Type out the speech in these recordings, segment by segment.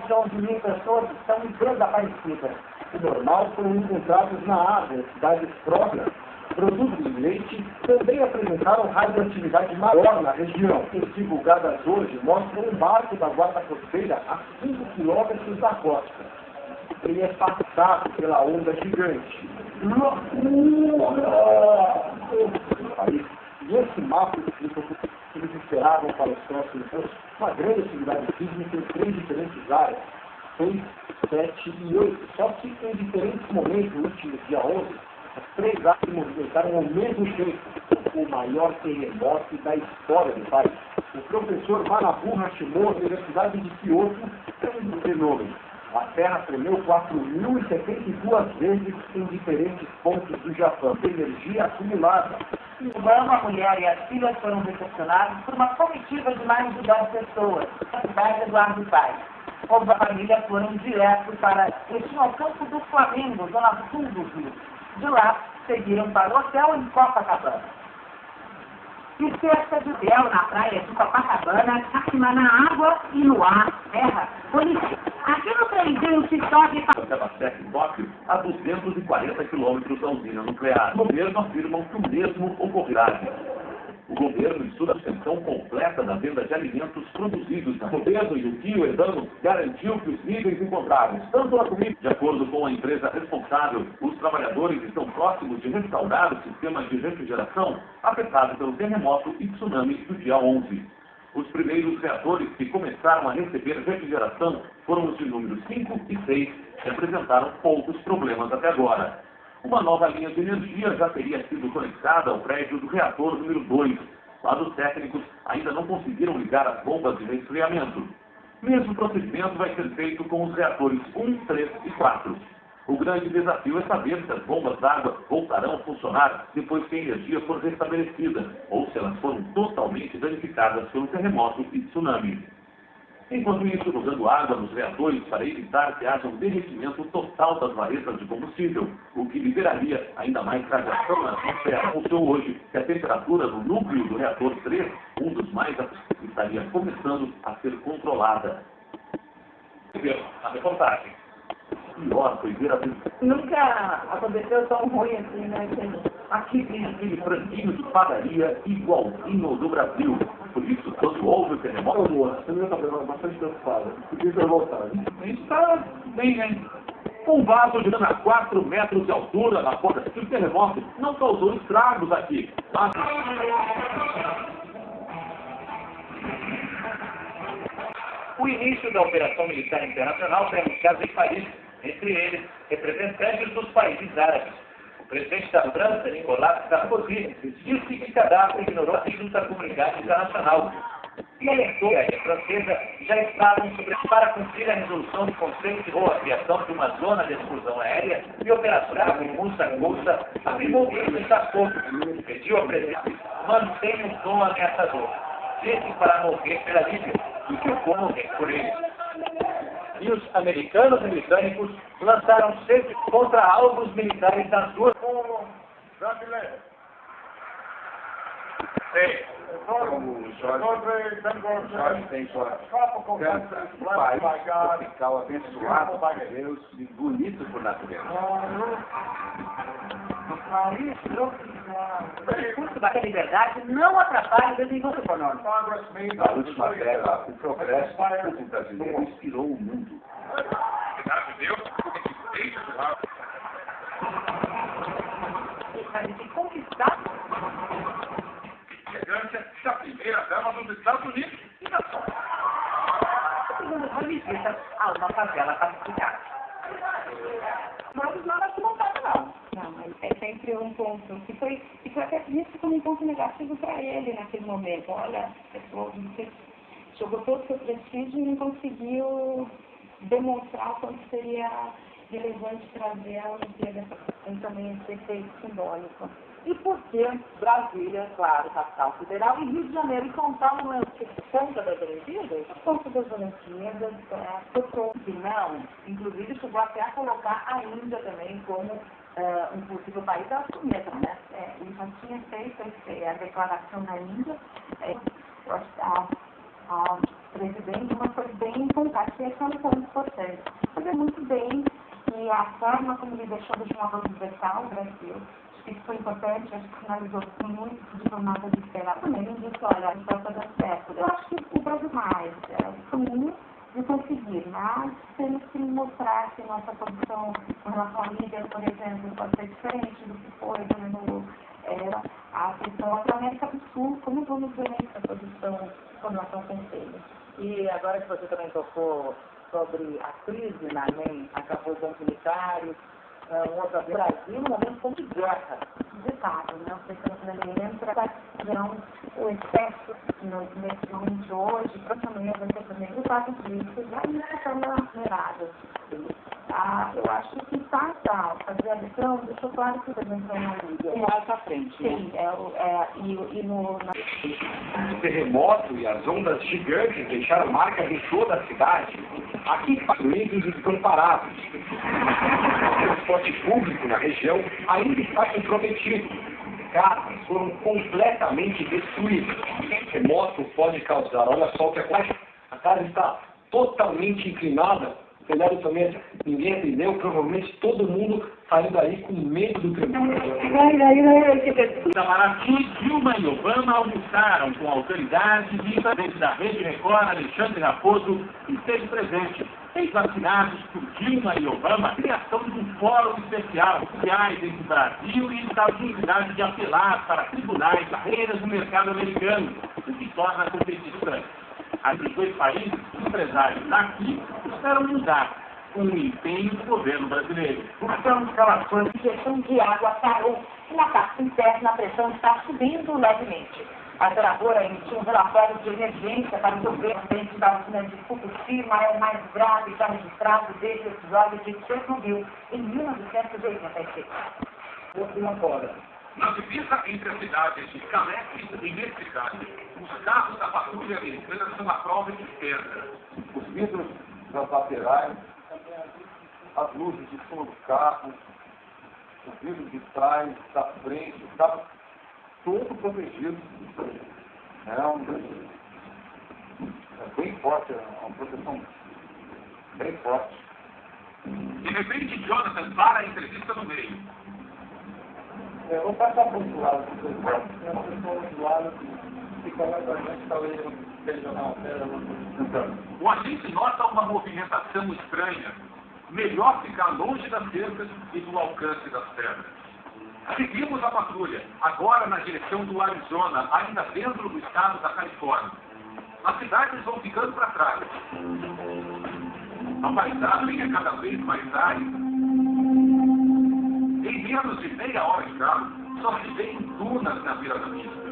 mais de 11 mil pessoas estão desaparecidas. O normal foram encontrados na água, cidades próximas. Produtos de leite também apresentaram radioatividade maior na região. As divulgadas hoje mostram um barco da guarda costeira a 5 quilômetros da costa. Ele é passado pela onda gigante. E esse mapa explica o que eles esperavam para os próximos anos. Uma grande atividade sísmica em 3 diferentes áreas, 6, 7 e 8. Só que em diferentes momentos, no último dia 11, as 3 áreas se movimentaram ao mesmo tempo. O maior terremoto da história do país. O professor Manabu Hashimoto, da Universidade de Kyoto, fez um fenômeno. A Terra tremeu 4.072 vezes em diferentes pontos do Japão. Energia acumulada. Uma mulher e as filhas foram recepcionados por uma comitiva de mais de 10 pessoas, na cidade de Eduardo Paes. Como a família foram direto para ao campo do Flamengo, zona sul do Rio. De lá, seguiram para o hotel em Copacabana. E cerca de hotel na praia de Copacabana, acima na água e no ar, terra, polícia. Aqui no presente sobe para Sebastec, em Tóquio, a 240 quilômetros da usina nuclear. O governo afirma que o mesmo ocorrerá. O governo estuda a suspensão completa da venda de alimentos produzidos na governo e o Rio Edano garantiu que os níveis encontrados, tanto na comida, de acordo com a empresa responsável, os trabalhadores estão próximos de restaurar o sistema de refrigeração afetado pelo terremoto e tsunami do dia 11. Os primeiros reatores que começaram a receber refrigeração foram os de número 5 e 6, que apresentaram poucos problemas até agora. Uma nova linha de energia já teria sido conectada ao prédio do reator número 2, mas os técnicos ainda não conseguiram ligar as bombas de resfriamento. O mesmo procedimento vai ser feito com os reatores 1, 3 e 4. O grande desafio é saber se as bombas d'água voltarão a funcionar depois que a energia for restabelecida, ou se elas foram totalmente danificadas pelo terremoto e tsunami. Enquanto isso, jogando água nos reatores para evitar que haja um derretimento total das varetas de combustível, o que liberaria ainda mais radiação na atmosfera. Anunciou hoje que a temperatura do núcleo do reator 3, um dos mais estaria começando a ser controlada. A reportagem. Pior foi ver a... Nunca aconteceu tão ruim assim, né? Aqui tem aquele franguinho de padaria igualzinho ao do Brasil. Por isso, quando houve o terremoto... Você não está bastante preocupado. Por que vai voltar? A gente está bem, né? Um vaso de a 4 metros de altura na porta do terremoto não causou estragos aqui. Mas... O início da operação militar internacional foi anunciado em Paris, entre eles, representantes dos países árabes. O presidente da França, Nicolas Sarkozy, disse que Gaddafi ignorou pedidos da comunidade internacional e alertou que a francesa já estavam para cumprir a resolução do Conselho de Boa, a criação de uma zona de exclusão aérea e operação em Mussa, afirmou que isso está pouco. Pediu ao presidente mantenha um tom ameaçador. Disse para morrer pela Líbia e que o povo morrer por ele. E os americanos e britânicos lançaram sempre contra alvos militares nas duas. Sei. Como Jorge tem sua câncer, um país tropical abençoado por Deus e bonito por natureza. O curso da liberdade não atrapalha o desenvolvimento econômico. Na última década, o progresso do povo brasileiro inspirou o mundo. A gente conquistar Da primeira dama dos Estados Unidos e da só. segundo a visita a uma favela pacificada. Mas nada se montado, não. Não, mas é sempre um ponto que foi até visto como um ponto negativo para ele naquele momento. Olha, pessoal, você jogou todo o seu prestígio e não conseguiu demonstrar o quanto seria relevante trazer a Olimpíada. Então, também esse efeito simbólico. E por que Brasília, claro, capital federal, e Rio de Janeiro e São Paulo não é ponta das Olimpíadas? A ponta das Olimpíadas, Que não, inclusive chegou até a colocar a Índia também como um possível país da Índia, né? ele já tinha feito a declaração na Índia, presidente, mas foi bem importante, esse é um ponto importante. Fazer muito bem e a forma como ele deixou de uma universal no Brasil. Acho que isso foi importante, acho que finalizou com muito diplomata de esperar também. Ele disse, olha, a gente vai fazer certo. Eu acho que o Brasil mais, é o caminho de conseguir, mas temos que mostrar que nossa posição em relação à Líbia, por exemplo, pode ser diferente do que foi quando era a questão da América do Sul, como vamos ver essa posição com relação ao Conselho. E agora que você também tocou sobre a crise na ANEM, acabou com militários, um outro Brasil, no momento como de guerra. Ditado, né? O presidente brasileiro entra o excesso nesse momento de hoje, provavelmente vai ser também os atos políticos, aí isso está acelerado. Eu acho que fazer a lição deixou claro que o presidente vai na Líbia. Mais à frente. Sim, O terremoto e as ondas gigantes deixaram marcas em toda a cidade. Aqui, patrulheiros desamparados. O transporte público na região ainda está comprometido. Casas foram completamente destruídas. O terremoto pode causar, olha só o que acontece. A casa está totalmente inclinada. O telhado também, ninguém entendeu, provavelmente todo mundo saindo aí com medo do terremoto. Itamaraty, Dilma e Obama almoçaram com autoridades e o presidente da Rede Record, Alexandre Raposo, esteve presente. Ex-vacinados por Dilma e Obama, a criação de um fórum especial, sociais entre Brasil e Estados Unidos, de apelar para tribunais, barreiras no mercado americano, o que torna a competição. Entre os dois países, empresários daqui esperam mudar com o empenho do governo brasileiro. Então, relações de injeção de água parou e na parte interna a pressão está subindo levemente. A operadora emitiu um relatório de emergência para o governo da usina de Fukushima, é o mais grave já registrado desde o episódio de Chernobyl, em 1986. Na divisa entre as cidades de Calais e Mexicac, os carros da patrulha americana são a prova de perda. Os vidros das laterais, as luzes de cima do carro, os vidros de trás, da frente, estava todo protegido. É bem forte, é uma proteção bem forte. De repente, Jonathan para a entrevista no meio. Vou passar para o outro lado, do lado, que coloca a gente, talvez regional. O agente nota uma movimentação estranha. Melhor ficar longe das cercas e do alcance das pedras. Seguimos a patrulha, agora na direção do Arizona, ainda dentro do estado da Califórnia. As cidades vão ficando para trás. A paisagem é cada vez mais árida. Em menos de meia hora de carro, só se vê dunas na beira da pista.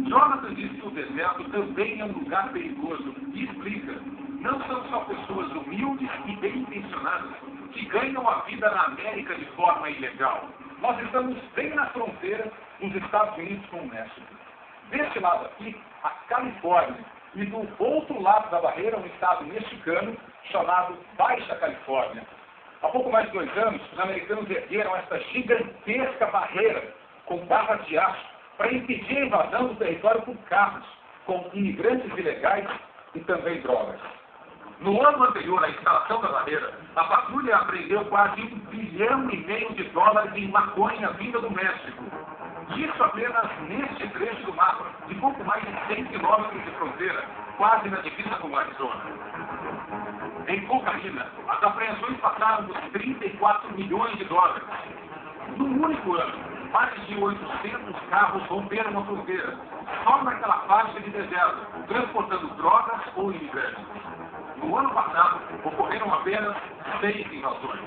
Jonathan diz que o deserto também é um lugar perigoso e explica: não são só pessoas humildes e bem intencionadas que ganham a vida na América de forma ilegal. Nós estamos bem na fronteira dos Estados Unidos com o México. Deste lado aqui, a Califórnia, e do outro lado da barreira, um estado mexicano chamado Baixa Califórnia. Há pouco mais de 2 anos, os americanos ergueram esta gigantesca barreira com barras de aço para impedir a invasão do território por carros, com imigrantes ilegais e também drogas. No ano anterior à instalação da barreira, a patrulha apreendeu quase $1,5 bilhão em maconha vinda do México. Isso apenas neste trecho do mapa, de pouco mais de 100 quilômetros de fronteira, quase na divisa com o Arizona. Em cocaína, as apreensões passaram dos $34 milhões. No único ano, mais de 800 carros romperam a fronteira, só naquela faixa de deserto, transportando drogas ou imigrantes. No ano passado, ocorreram apenas 6 invasões.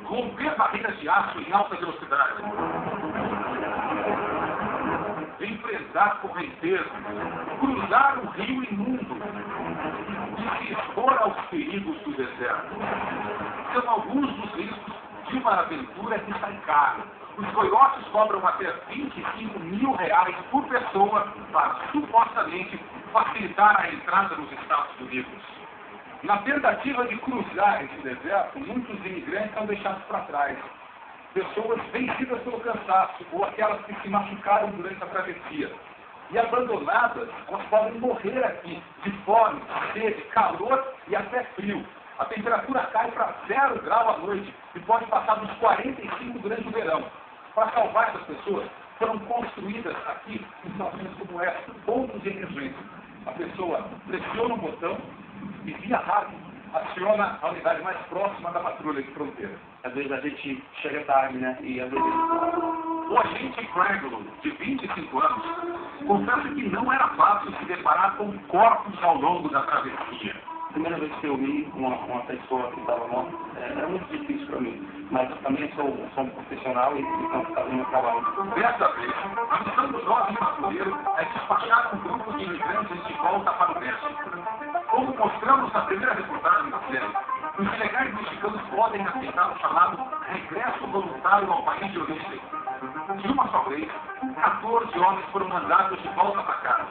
Romper barreiras de aço em alta velocidade. Enfrentar correntezas. Cruzar um rio imundo. E se expor aos perigos do deserto. São alguns dos riscos de uma aventura que sai caro. Os coiotes cobram até R$25 mil por pessoa para, supostamente, facilitar a entrada nos Estados Unidos. Na tentativa de cruzar esse deserto, muitos imigrantes são deixados para trás. Pessoas vencidas pelo cansaço ou aquelas que se machucaram durante a travessia. e abandonadas, elas podem morrer aqui de fome, sede, calor e até frio. A temperatura cai para 0 grau à noite e pode passar dos 45 durante o verão. Para salvar essas pessoas, foram construídas aqui instalações como essa, pontos de emergência. A pessoa pressiona um botão e, via rádio, aciona a unidade mais próxima da patrulha de fronteira. Às vezes a gente chega tarde, né? E às vezes... O agente Craiglo, de 25 anos, confessa que não era fácil se deparar com corpos ao longo da travessia. A primeira vez que eu vi uma pessoa que estava morta, era muito difícil para mim. Mas eu também sou um profissional e estou fazendo meu trabalho. Dessa vez, a missão do jovem patrulheiro é despachar um grupo de imigrantes de volta para o México. Como mostramos na primeira reportagem da série, os ilegais mexicanos podem aceitar o chamado regresso voluntário ao país de origem. De uma só vez, 14 homens foram mandados de volta para casa.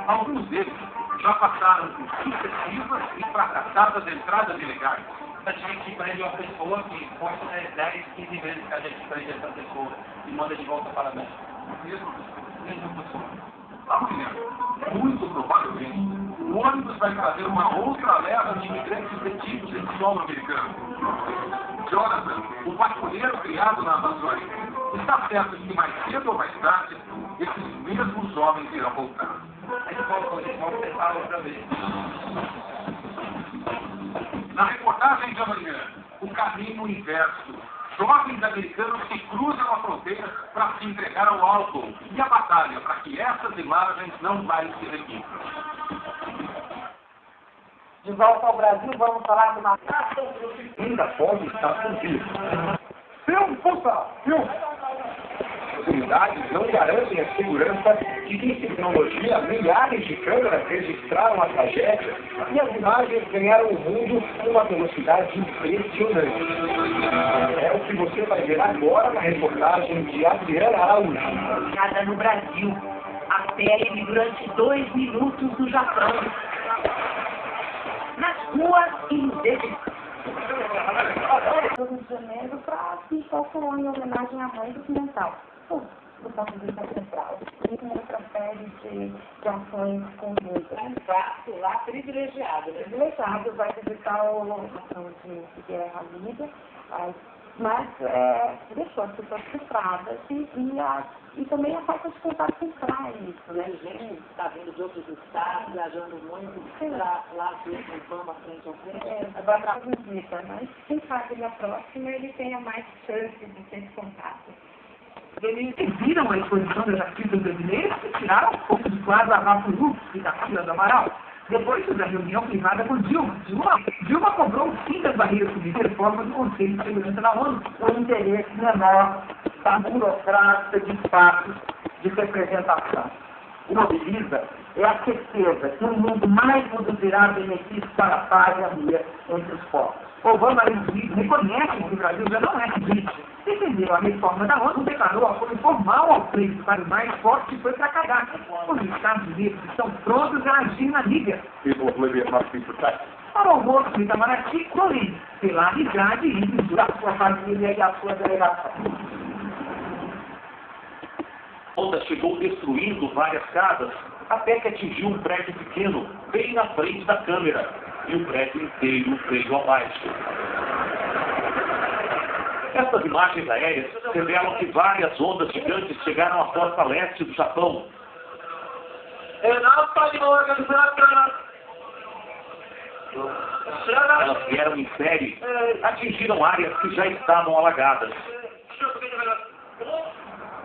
Alguns deles já passaram por sucessivas e fracassadas entradas ilegais. A gente prende uma pessoa que pode 10, 15 vezes que a gente prende essa pessoa e manda de volta para México. Mesma pessoa. Amanhã, muito provavelmente, o ônibus vai trazer uma outra leva de imigrantes detidos em solo americano. Jonathan, o patrulheiro criado na Amazônia, está certo que mais cedo ou mais tarde, esses mesmos homens irão voltar. A gente volta tentar outra vez. Na reportagem de amanhã, o caminho inverso. Jovens americanos que cruzam a fronteira para se entregar ao álcool e a batalha para que essas imagens não mais se repitam. De volta ao Brasil, vamos falar de uma... Ainda pode estar fugindo. Filme, puta! Filme! As unidades não garantem a segurança de que, em tecnologia, milhares de câmeras registraram a tragédia e as imagens ganharam o mundo com uma velocidade impressionante. É o que você vai ver agora na reportagem de Adriana Araújo. Nada no Brasil. A pele durante 2 minutos no Japão. Nas ruas e nos dedos. Do Rio de Janeiro para se calcular em homenagem à mãe do Pimental, do ponto de vista central. E uma outra série de ações conjuntas. Um fato lá privilegiado, né? Privilegiado vai visitar o ação de guerra livre, mas deixou as pessoas frustradas e também a falta de contato central nisso, né? Gente está vindo de outros estados, viajando muito, para lá ver com fama frente ao frente. Agora para visita, mas quem sabe na próxima ele tenha mais chance de ter esse contato. Eles viram a exposição das artistas brasileiras e tiraram um pouco de quadro a Vapo e da Fila do Amaral. Depois da reunião privada com Dilma. Dilma cobrou o fim das barreiras políticas e reforma do Conselho de Segurança da ONU. O interesse menor da burocrática de espaços de representação. O mobiliza é a certeza que o mundo mais produzirá benefícios para a paz e a harmonia entre os povos. Obama reconhece que o Brasil já não é ridículo. Defendeu a reforma da ONU, declarou apoio formal ao pleito para o mais forte e foi para cagar. Os Estados Unidos estão prontos a agir na Líbia. People of Libya must be protected. Para o almoço do Itamaraty, Colin, pela amizade e da sua família e a sua delegação. A onda chegou destruindo várias casas, até que atingiu um prédio pequeno, bem na frente da câmera, e o prédio inteiro veio abaixo. Essas imagens aéreas revelam que várias ondas gigantes chegaram à costa leste do Japão. Elas vieram em série, atingiram áreas que já estavam alagadas.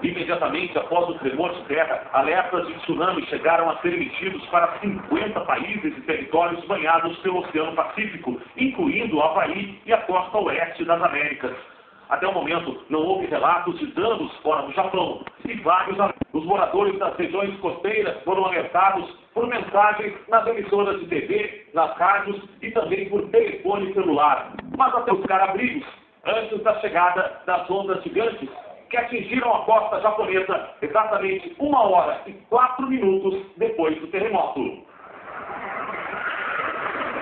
Imediatamente após o tremor de terra, alertas de tsunami chegaram a ser emitidos para 50 países e territórios banhados pelo Oceano Pacífico, incluindo o Havaí e a costa oeste das Américas. Até o momento, não houve relatos de danos fora do Japão. E vários dos moradores das regiões costeiras foram alertados por mensagens nas emissoras de TV, nas rádios e também por telefone celular. Mas até buscar abrigos, antes da chegada das ondas gigantes, que atingiram a costa japonesa exatamente 1 hora e 4 minutos depois do terremoto.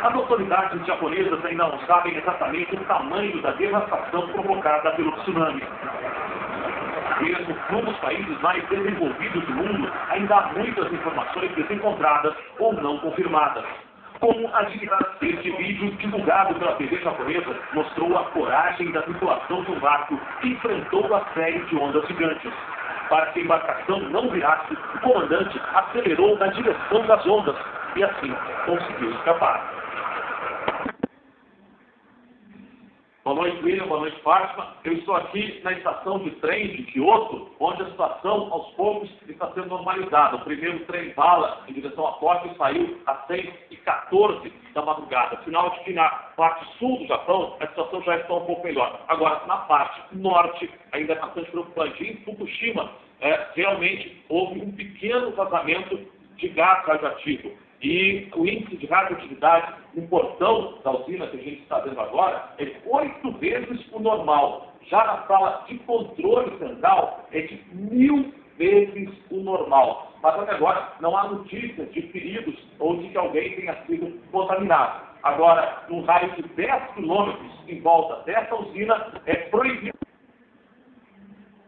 As autoridades japonesas ainda não sabem exatamente o tamanho da devastação provocada pelo tsunami. Mesmo num dos países mais desenvolvidos do mundo, ainda há muitas informações desencontradas ou não confirmadas. Como este vídeo divulgado pela TV japonesa mostrou a coragem da tripulação de um barco que enfrentou a série de ondas gigantes. Para que a embarcação não virasse, o comandante acelerou na direção das ondas e assim conseguiu escapar. Boa noite, William. Boa noite, Fátima. Eu estou aqui na estação de trem de Kyoto, onde a situação, aos poucos, está sendo normalizada. O primeiro trem-bala em direção a Tóquio saiu às 6h14 da madrugada. Sinal de que na parte sul do Japão, a situação já está um pouco melhor. Agora, na parte norte, ainda é bastante preocupante. Em Fukushima, realmente houve um pequeno vazamento de gás radioativo. E o índice de radioatividade no portão da usina que a gente está vendo agora é 8 vezes o normal. Já na sala de controle central é de 1000 vezes o normal. Mas até agora não há notícias de feridos ou de que alguém tenha sido contaminado. Agora, num raio de 10 quilômetros em volta dessa usina, é proibido.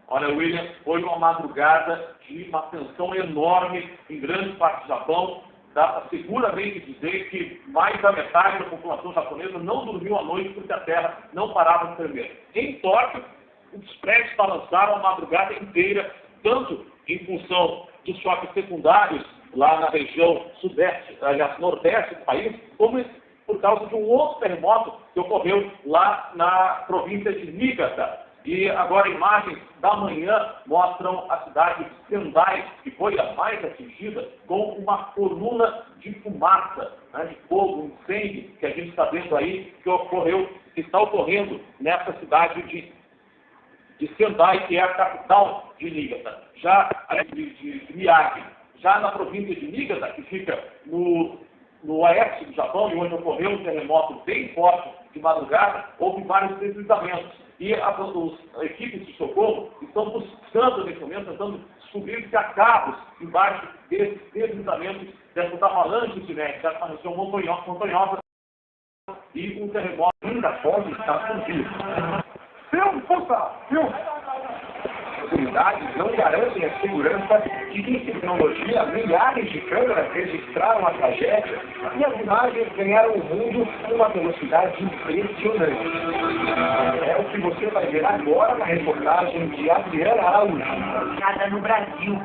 Olha, William, foi uma madrugada de uma tensão enorme em grande parte do Japão. Dá para seguramente dizer que mais da metade da população japonesa não dormiu à noite porque a terra não parava de tremer. Em Tóquio, os prédios balançaram a madrugada inteira, tanto em função dos choques secundários lá na região sudeste, aliás, nordeste do país, como por causa de um outro terremoto que ocorreu lá na província de Niigata. E agora imagens da manhã mostram a cidade de Sendai, que foi a mais atingida, com uma coluna de fumaça, de fogo, incêndio, que a gente está vendo aí, que está ocorrendo nessa cidade de Sendai, que é a capital de Niigata, de Miyagi. Já na província de Niigata, que fica no oeste do Japão, e onde ocorreu um terremoto bem forte de madrugada, houve vários deslizamentos. E as equipes de socorro estão buscando, nesse momento, tentando descobrir se há cabos embaixo desses deslizamentos, dessas avalanches de neve, dessa região montanhosa, e um terremoto ainda pode estar surgindo. As unidades não garantem a segurança de que, em tecnologia, milhares de câmeras registraram a tragédia e as imagens ganharam o mundo com uma velocidade impressionante. É o que você vai ver agora na reportagem de Adriana Araújo. Nada no Brasil.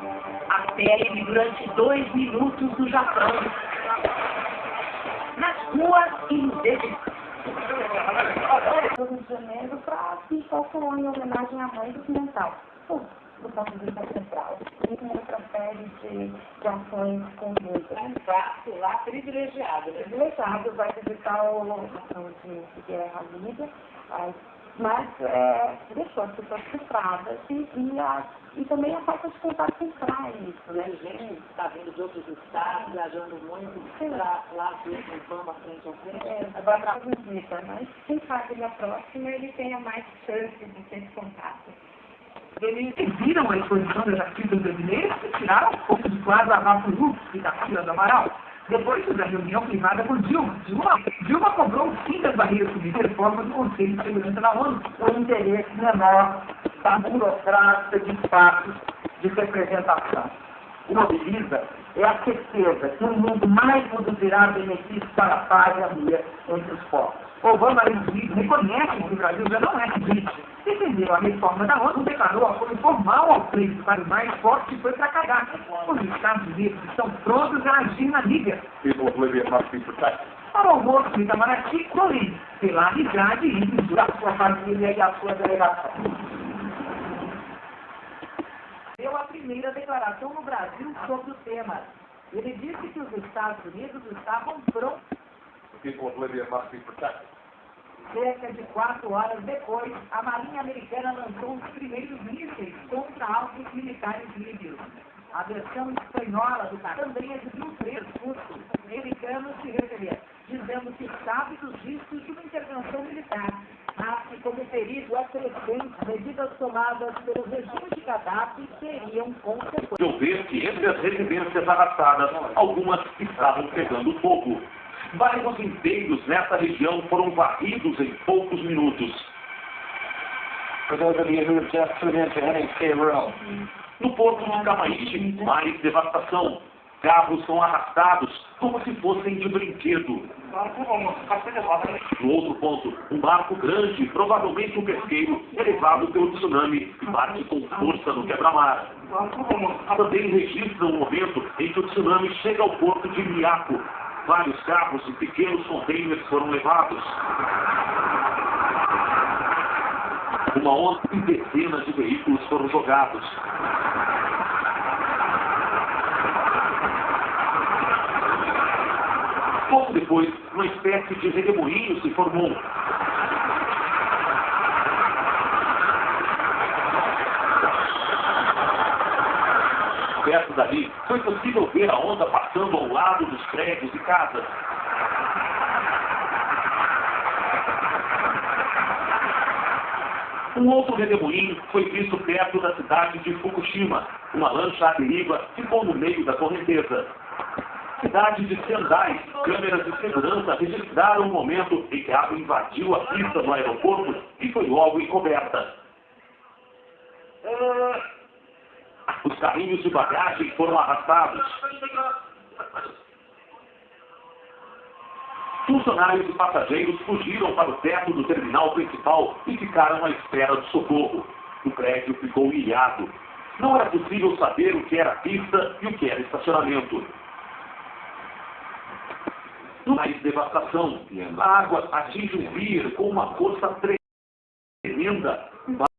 A pele durante 2 minutos no Japão. Nas ruas e nos edifícios. Do Rio de Janeiro para se calcular em homenagem à mãe do mental. Do ponto de vista central. E uma outra série de ações conjuntas. Um fato lá privilegiado. Privilegiado, vai visitar o ação de guerra livre, mas deixou as pessoas frustradas e também a falta de contato central nisso, né? Gente está vindo de outros estados, viajando muito para lá ver o pão frente a frente. Agora para a visita, mas quem sabe na próxima ele tenha mais chance de ter esse contato. Eles viram a exposição das artistas brasileiras e tiraram um pouco de quadro a Vapo e da Fila do Amaral. Depois da reunião privada com Dilma. Dilma cobrou o fim das barreiras políticas e reforma do Conselho de Segurança da ONU. O interesse menor da burocrática de espaços de representação. O mobiliza é a certeza que o mundo mais produzirá benefícios para a paz e a harmonia entre os povos. Obama reconhece que o Brasil já não é rígido. Defendeu a reforma da ONU, declarou apoio formal ao pleito para o mais forte e foi para cagar. Os Estados Unidos estão prontos a agir na Líbia. Para o almoço do Itamaraty, colhe pela amizade e a sua família e a sua delegação. Deu a primeira declaração no Brasil sobre o tema. Ele disse que os Estados Unidos estavam prontos. Cerca de 4 horas depois, a Marinha Americana lançou os primeiros mísseis contra alvos militares líbios. A versão espanhola do caso também exibiu um discurso americano se referia, dizendo que sabe dos riscos de uma intervenção militar, mas que como perigo acrescente, medidas tomadas pelo regime de Gaddafi seriam consequências. Eu vejo que entre as residências arrasadas, algumas estavam pegando fogo. Bairros inteiros nessa região foram varridos em poucos minutos. for those of you who have just tuned into NHK World. No porto de Camaiche, mais devastação. Carros são arrastados como se fossem de brinquedo. No outro ponto, um barco grande, provavelmente um pesqueiro, é levado pelo tsunami e bate com força no quebra-mar. Também registra um momento em que o tsunami chega ao porto de Miyako. Vários carros e pequenos containers foram levados. Uma onda e dezenas de veículos foram jogados. Pouco depois, uma espécie de redemoinho se formou. Perto dali, foi possível ver a onda passando ao lado dos prédios e casas. Um outro redemoinho foi visto perto da cidade de Fukushima. Uma lancha à deriva ficou no meio da correnteza. Cidade de Sendai, câmeras de segurança registraram o momento em que a água invadiu a pista do aeroporto e foi logo encoberta. Os carrinhos de bagagem foram arrastados. Funcionários e passageiros fugiram para o teto do terminal principal e ficaram à espera de socorro. O prédio ficou ilhado. Não era possível saber o que era pista e o que era estacionamento. Mais devastação. A água atinge o pier com uma força tremenda.